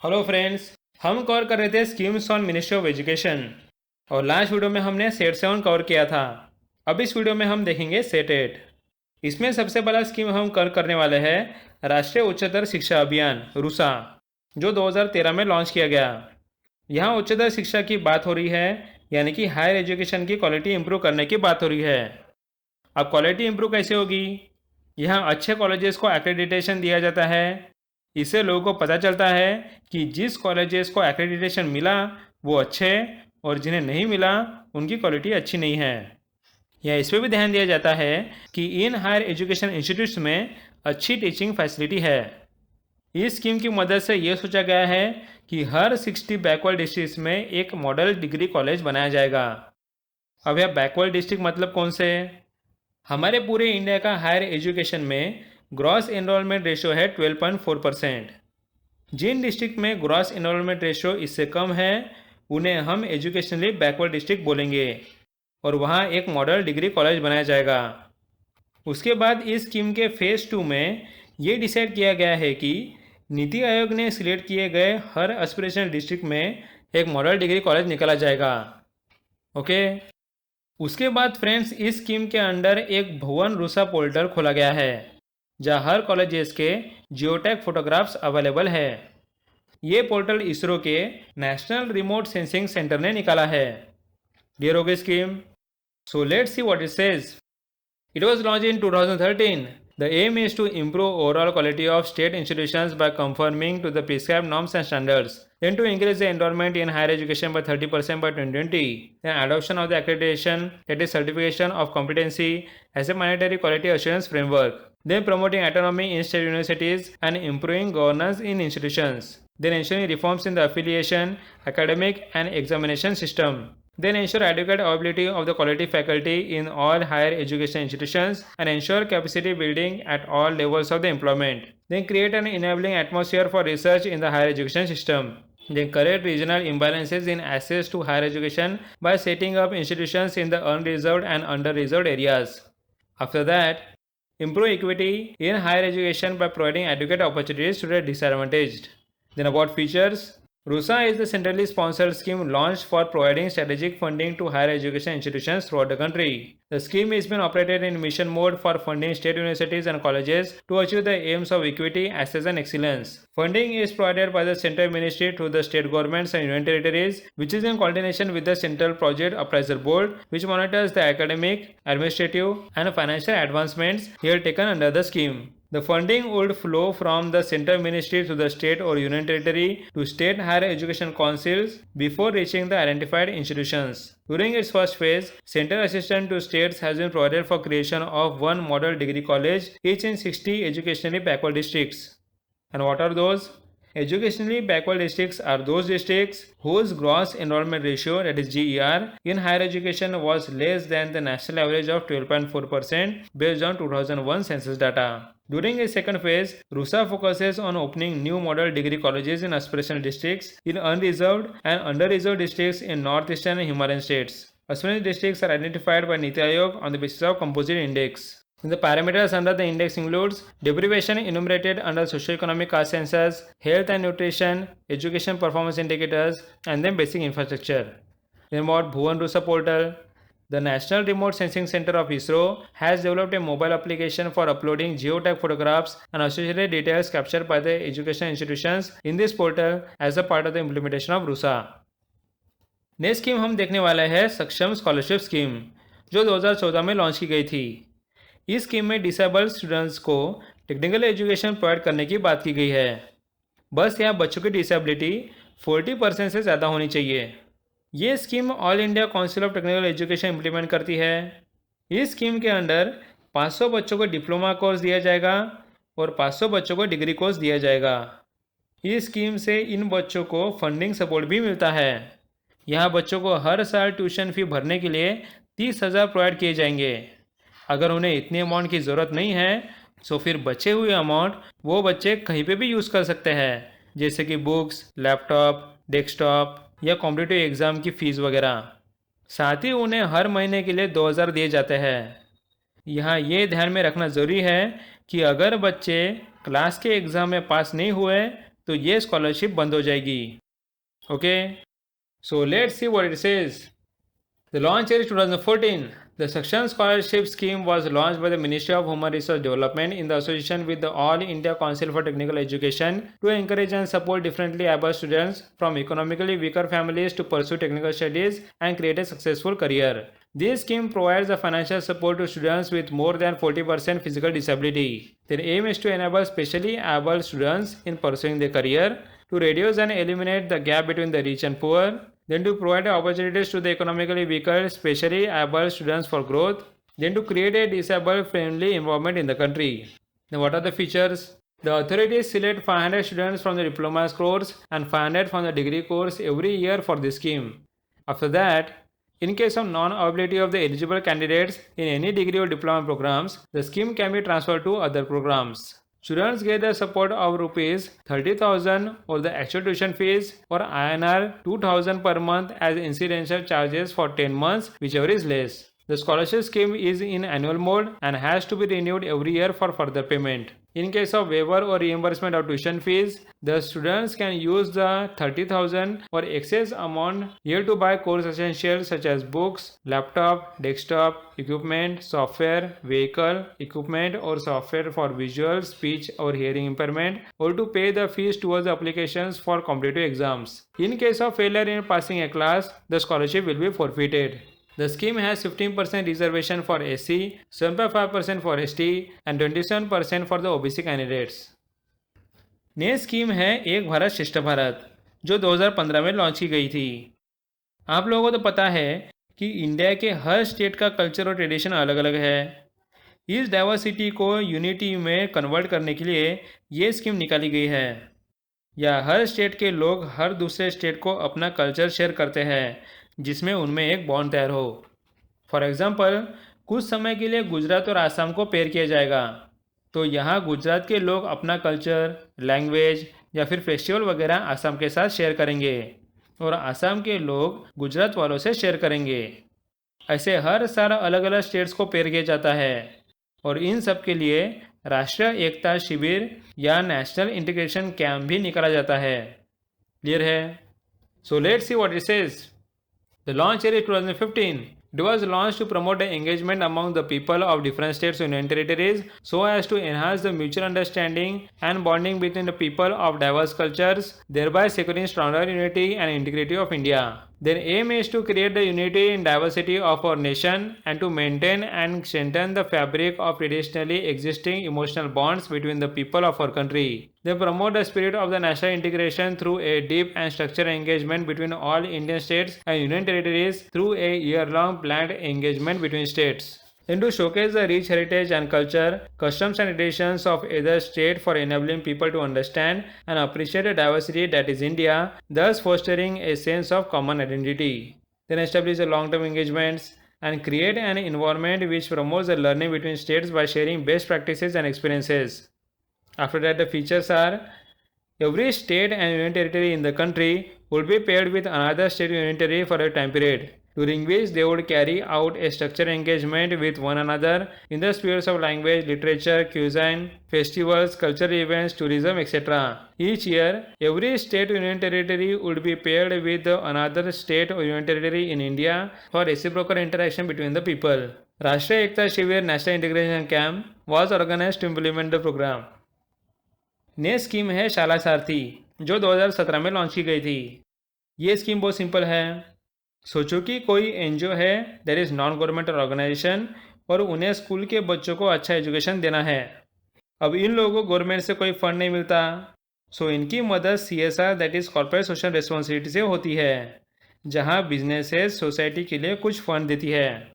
Hello friends, हम cover कर रहे थे schemes on ministry of education और लास्ट वीडियो में हमने सेट 7 कवर किया था। अब इस वीडियो में हम देखेंगे सेट 8। इसमें सबसे पहला स्कीम हम कवर करने वाले हैं राष्ट्रीय उच्चतर शिक्षा अभियान रूसा, जो 2013 में लॉन्च किया गया। यहाँ उच्चतर शिक्षा की बात हो रही है, यानी कि हायर एजुकेशन की क्वालिटी इंप्रूव करने की बात हो रही है। अब क्वालिटी इंप्रूव कैसे होगी? यहाँ अच्छे कॉलेजेस को एक्रेडिटेशन दिया जाता है। इससे लोगों को पता चलता है कि जिस कॉलेजेस को एक्रेडिटेशन मिला वो अच्छे, और जिन्हें नहीं मिला उनकी क्वालिटी अच्छी नहीं है। या इस पर भी ध्यान दिया जाता है कि इन हायर एजुकेशन इंस्टीट्यूट्स में अच्छी टीचिंग फैसिलिटी है। इस स्कीम की मदद से ये सोचा गया है कि हर 60 बैकवर्ड डिस्ट्रिक्ट में एक मॉडल डिग्री कॉलेज बनाया जाएगा। अब यह बैकवर्ड डिस्ट्रिक्ट मतलब कौन से? हमारे पूरे इंडिया का हायर एजुकेशन में ग्रॉस एनरोलमेंट रेशियो है 12.4%। जिन डिस्ट्रिक्ट में ग्रॉस एनरोलमेंट रेशियो इससे कम है उन्हें हम एजुकेशनली बैकवर्ड डिस्ट्रिक्ट बोलेंगे, और वहाँ एक मॉडल डिग्री कॉलेज बनाया जाएगा। उसके बाद इस स्कीम के फेज़ 2 में ये डिसाइड किया गया है कि नीति आयोग ने सिलेक्ट किए गए हर एस्पिरेशनल डिस्ट्रिक्ट में एक मॉडल डिग्री कॉलेज निकाला जाएगा। ओके। उसके बाद फ्रेंड्स, इस स्कीम के अंडर एक भुवन रूसा पोर्टल खोला गया है जहाँ हर कॉलेजेस के जियोटैग फोटोग्राफ्स अवेलेबल है। ये पोर्टल इसरो के नेशनल रिमोट सेंसिंग सेंटर ने निकाला है। डियर होगी scheme, so let's see what it says. It was launched in 2013. The aim is to improve overall quality of state institutions by conforming to the prescribed norms and standards. Then to increase the enrollment in higher education by 30% by 2020. Then adoption of the accreditation, that is certification of competency as a mandatory quality assurance framework. Then promoting autonomy in state universities and improving governance in institutions. Then ensuring reforms in the affiliation, academic and examination system. Then ensure adequate availability of the quality faculty in all higher education institutions and ensure capacity building at all levels of the employment. Then create an enabling atmosphere for research in the higher education system. Then correct regional imbalances in access to higher education by setting up institutions in the unreserved and under-reserved areas. After that, improve equity in higher education by providing adequate opportunities to the disadvantaged. Then about features, RUSA is the centrally sponsored scheme launched for providing strategic funding to higher education institutions throughout the country. The scheme is being operated in mission mode for funding state universities and colleges to achieve the aims of equity, access and excellence. Funding is provided by the central ministry to the state governments and union territories, which is in coordination with the Central Project Appraiser Board, which monitors the academic, administrative and financial advancements here taken under the scheme. The funding would flow from the central ministry to the state or union territory to state higher education councils before reaching the identified institutions. During its first phase, central assistance to states has been provided for creation of one model degree college, each in 60 educationally backward districts. And what are those? Educationally backward districts are those districts whose gross enrollment ratio, that is GER, in higher education was less than the national average of 12.4% based on 2001 census data. During a second phase, RUSA focuses on opening new model degree colleges in aspirational districts in unreserved and under-reserved districts in northeastern and Himalayan states. Aspirational districts are identified by NITI Aayog on the basis of composite index. The parameters under the index includes deprivation enumerated under socioeconomic caste census, health and nutrition, education performance indicators, and then basic infrastructure. Then about Bhuvan RUSA portal. The National Remote Sensing Center of ISRO has developed a mobile application for uploading geotag photographs and associated details captured by the education institutions in this portal as a part of the implementation of RUSA. Next scheme हम देखने वाले हैं सक्षम scholarship scheme, जो 2014 में launch की गई थी। इस स्कीम में डिसेबल्ड स्टूडेंट्स को टेक्निकल एजुकेशन प्रोवाइड करने की बात की गई है। बस यहाँ बच्चों की डिसेबिलिटी 40% से ज़्यादा होनी चाहिए। ये scheme all India council of technical education implement करती है। इस स्कीम के अंडर 500 बच्चों को डिप्लोमा कोर्स दिया जाएगा और 500 बच्चों को डिग्री कोर्स दिया जाएगा। इस स्कीम से इन बच्चों को फंडिंग सपोर्ट भी मिलता है। यहाँ बच्चों को हर साल ट्यूशन फ़ी भरने के लिए 30,000 प्रोवाइड किए जाएंगे। अगर उन्हें इतने अमाउंट की ज़रूरत नहीं है तो फिर बचे हुए अमाउंट वो बच्चे कहीं पे भी यूज़ कर सकते हैं, जैसे कि बुक्स, लैपटॉप, डेस्कटॉप या कॉम्पिटिटिव एग्ज़ाम की फ़ीस वगैरह। साथ ही उन्हें हर महीने के लिए 2,000 दिए जाते हैं। यहाँ ये ध्यान में रखना ज़रूरी है कि अगर बच्चे क्लास के एग्ज़ाम में पास नहीं हुए तो ये स्कॉलरशिप बंद हो जाएगी। Okay, so let's see what it says. The launch year is 2014. The Sakshan Scholarship Scheme was launched by the Ministry of Human Resource Development in the association with the All India Council for Technical Education to encourage and support differently able students from economically weaker families to pursue technical studies and create a successful career. This scheme provides the financial support to students with more than 40% physical disability. Their aim is to enable specially able students in pursuing their career, to reduce and eliminate the gap between the rich and poor, then to provide opportunities to the economically weaker, especially able students for growth, then to create a disabled-friendly environment in the country. Now, what are the features? The authorities select 500 students from the diploma course and 500 from the degree course every year for this scheme. After that, in case of non-availability of the eligible candidates in any degree or diploma programs, the scheme can be transferred to other programs. Students get the support of rupees 30,000 or the actual tuition fees or INR 2,000 per month as incidental charges for 10 months, whichever is less. The scholarship scheme is in annual mode and has to be renewed every year for further payment. In case of waiver or reimbursement of tuition fees, the students can use the 30,000 or excess amount here to buy course essentials such as books, laptop, desktop, equipment, software, vehicle, equipment or software for visual, speech or hearing impairment, or to pay the fees towards the applications for competitive exams. In case of failure in passing a class, the scholarship will be forfeited. The scheme has 15% reservation for SC, 7.5% for ST and 27% for the OBC candidates. नई scheme है एक भारत श्रेष्ठ भारत, जो 2015 में launch की गई थी। आप लोगों को तो पता है कि इंडिया के हर स्टेट का कल्चर और ट्रेडिशन अलग अलग है। इस डाइवर्सिटी को यूनिटी में कन्वर्ट करने के लिए ये स्कीम निकाली गई है। या हर स्टेट के लोग हर दूसरे स्टेट को अपना कल्चर शेयर करते हैं, जिसमें उनमें एक बॉन्ड तैयार हो। फॉर एग्जांपल, कुछ समय के लिए गुजरात और आसाम को पेयर किया जाएगा, तो यहाँ गुजरात के लोग अपना कल्चर, लैंग्वेज या फिर फेस्टिवल वगैरह आसाम के साथ शेयर करेंगे और आसाम के लोग गुजरात वालों से शेयर करेंगे। ऐसे हर साल अलग अलग स्टेट्स को पेयर किया जाता है और इन सब के लिए राष्ट्रीय एकता शिविर या नेशनल इंटीग्रेशन कैंप भी निकाला जाता है। क्लियर है? So let's see what it says. The launch year is 2015. It was launched to promote the engagement among the people of different states and union territories so as to enhance the mutual understanding and bonding between the people of diverse cultures, thereby securing stronger unity and integrity of India. Their aim is to create the unity and diversity of our nation and to maintain and strengthen the fabric of traditionally existing emotional bonds between the people of our country. They promote the spirit of the national integration through a deep and structured engagement between all Indian states and union territories through a year-long planned engagement between states. Then to showcase the rich heritage and culture, customs and traditions of either state for enabling people to understand and appreciate the diversity that is India, thus fostering a sense of common identity. Then establish the long-term engagements and create an environment which promotes the learning between states by sharing best practices and experiences. After that, the features are: every state and union territory in the country would be paired with another state union territory for a time period, during which they would carry out a structured engagement with one another in the spheres of language, literature, cuisine, festivals, cultural events, tourism, etc. Each year, every state union territory would be paired with another state or union territory in India for reciprocal interaction between the people. Rashtriya Ekta Shivir National Integration Camp was organized to implement the program. नई scheme है शाला सारथी, जो 2017 में launch की गई थी। ये scheme बहुत सिंपल है। सोचो कि कोई एनजीओ है, that is non governmental organisation, और उन्हें स्कूल के बच्चों को अच्छा एजुकेशन देना है। अब इन लोगों को गवर्नमेंट से कोई फंड नहीं मिलता, सो इनकी मदद CSR that is corporate social responsibility से होती है, जहां बिजनेसेस सोसाइटी के लिए कुछ फंड देती है।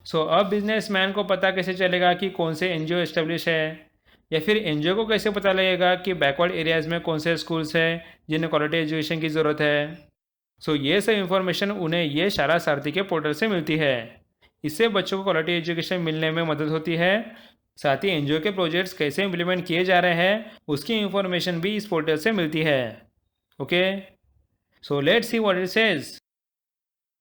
सो अब बिजनेसमैन को पता कैसे चलेगा कि कौन से एनजीओ एस्टेब्लिश है, या फिर एनजीओ को कैसे पता लगेगा कि बैकवर्ड एरियाज़ में कौन से स्कूल्स हैं जिन्हें क्वालिटी एजुकेशन की ज़रूरत है। सो ये सब इन्फॉर्मेशन उन्हें ये शाला सारथी के पोर्टल से मिलती है। इससे बच्चों को क्वालिटी एजुकेशन मिलने में मदद होती है। साथ ही एनजीओ के प्रोजेक्ट्स कैसे इम्प्लीमेंट किए जा रहे हैं उसकी इन्फॉर्मेशन भी इस पोर्टल से मिलती है। Okay, so let's see what it says.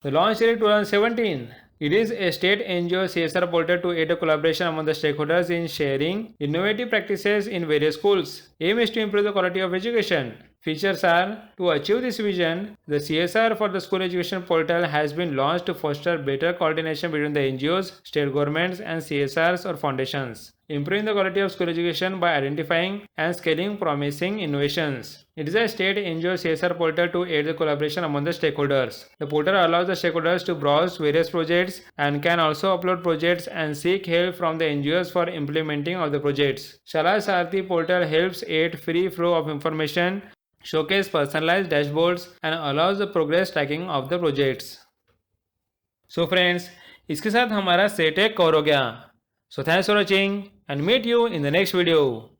The launch year 2017. It is a state NGO CSR portal to aid a collaboration among the stakeholders in sharing innovative practices in various schools. Aim is to improve the quality of education. Features are: to achieve this vision, the CSR for the school education portal has been launched to foster better coordination between the NGOs, state governments, and CSRs or foundations, improving the quality of school education by identifying and scaling promising innovations. It is a state NGO CSR portal to aid the collaboration among the stakeholders. The portal allows the stakeholders to browse various projects and can also upload projects and seek help from the NGOs for implementing of the projects. Shala Sarthi portal helps aid free flow of information, showcase personalized dashboards, and allows the progress tracking of the projects. So friends, इसके साथ हमारा set एक cover हो गया. So thanks for watching and meet you in the next video.